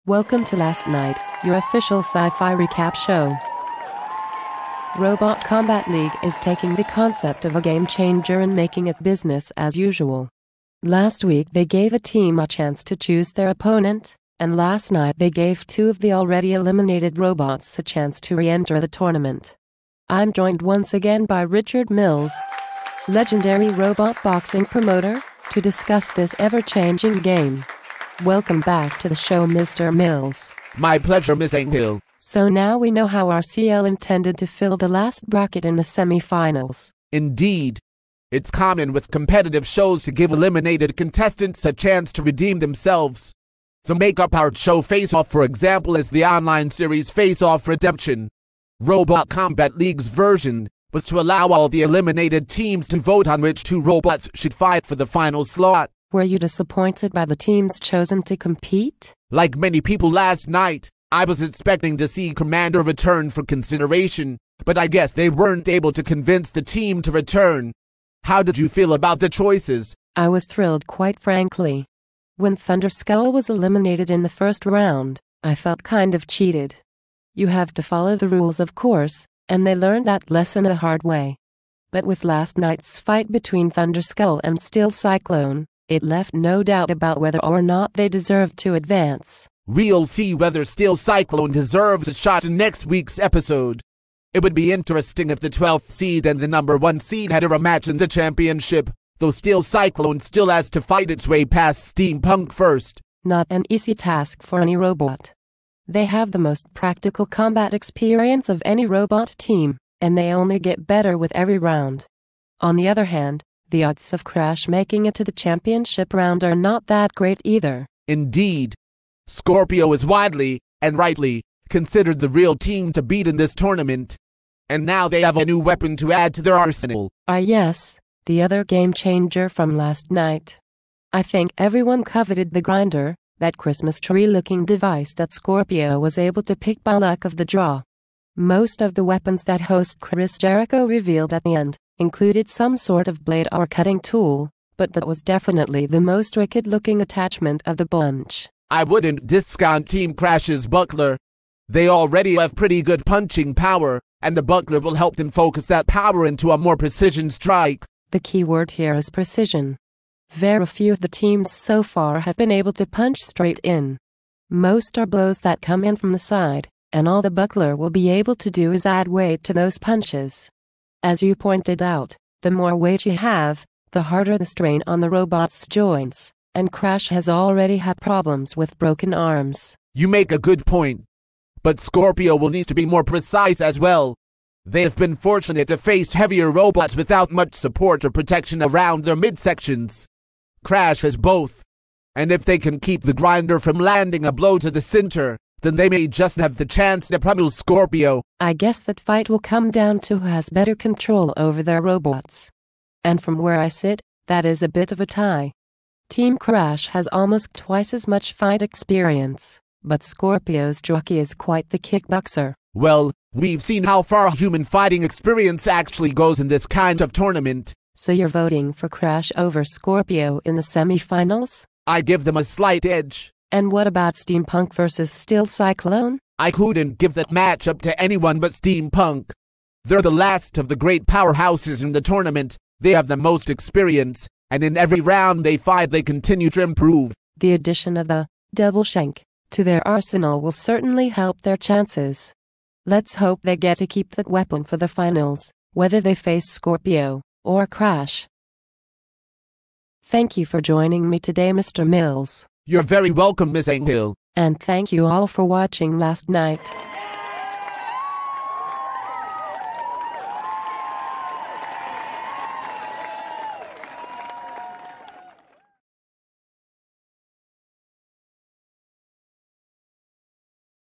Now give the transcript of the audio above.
Welcome to Last Night, your official sci-fi recap show. Robot Combat League is taking the concept of a game changer and making it business as usual. Last week they gave a team a chance to choose their opponent, and last night they gave two of the already eliminated robots a chance to re-enter the tournament. I'm joined once again by Richard Mills, legendary robot boxing promoter, to discuss this ever-changing game. Welcome back to the show, Mr. Mills. My pleasure, Miss Enghill. So now we know how RCL intended to fill the last bracket in the semi-finals. Indeed. It's common with competitive shows to give eliminated contestants a chance to redeem themselves. The Makeup Art Show Face Off, for example, is the online series Face Off Redemption. Robot Combat League's version was to allow all the eliminated teams to vote on which two robots should fight for the final slot. Were you disappointed by the teams chosen to compete? Like many people last night, I was expecting to see Commander return for consideration, but I guess they weren't able to convince the team to return. How did you feel about the choices? I was thrilled, quite frankly. When Thunderskull was eliminated in the first round, I felt kind of cheated. You have to follow the rules, of course, and they learned that lesson the hard way. But with last night's fight between Thunderskull and Steel Cyclone, it left no doubt about whether or not they deserved to advance. We'll see whether Steel Cyclone deserves a shot in next week's episode. It would be interesting if the 12th seed and the number 1 seed had a rematch in the championship, though Steel Cyclone still has to fight its way past Steampunk first. Not an easy task for any robot. They have the most practical combat experience of any robot team, and they only get better with every round. On the other hand, the odds of Crash making it to the championship round are not that great either. Indeed. Scorpio is widely, and rightly, considered the real team to beat in this tournament. And now they have a new weapon to add to their arsenal. Yes, the other game changer from last night. I think everyone coveted the grinder, that Christmas tree-looking device that Scorpio was able to pick by luck of the draw. Most of the weapons that host Chris Jericho revealed at the end included some sort of blade or cutting tool, but that was definitely the most wicked-looking attachment of the bunch. I wouldn't discount Team Crash's buckler. They already have pretty good punching power, and the buckler will help them focus that power into a more precision strike. The key word here is precision. Very few of the teams so far have been able to punch straight in. Most are blows that come in from the side, and all the buckler will be able to do is add weight to those punches. As you pointed out, the more weight you have, the harder the strain on the robot's joints, and Crash has already had problems with broken arms. You make a good point. But Scorpio will need to be more precise as well. They have been fortunate to face heavier robots without much support or protection around their midsections. Crash has both. And if they can keep the grinder from landing a blow to the center, then they may just have the chance to pummel Scorpio. I guess that fight will come down to who has better control over their robots. And from where I sit, that is a bit of a tie. Team Crash has almost twice as much fight experience, but Scorpio's jockey is quite the kickboxer. Well, we've seen how far human fighting experience actually goes in this kind of tournament. So you're voting for Crash over Scorpio in the semi-finals? I give them a slight edge. And what about Steampunk versus Steel Cyclone? I couldn't give that matchup to anyone but Steampunk. They're the last of the great powerhouses in the tournament. They have the most experience, and in every round they fight they continue to improve. The addition of the Double Shank to their arsenal will certainly help their chances. Let's hope they get to keep that weapon for the finals, whether they face Scorpio or Crash. Thank you for joining me today, Mr. Mills. You're very welcome, Miss Enghill. And thank you all for watching last night.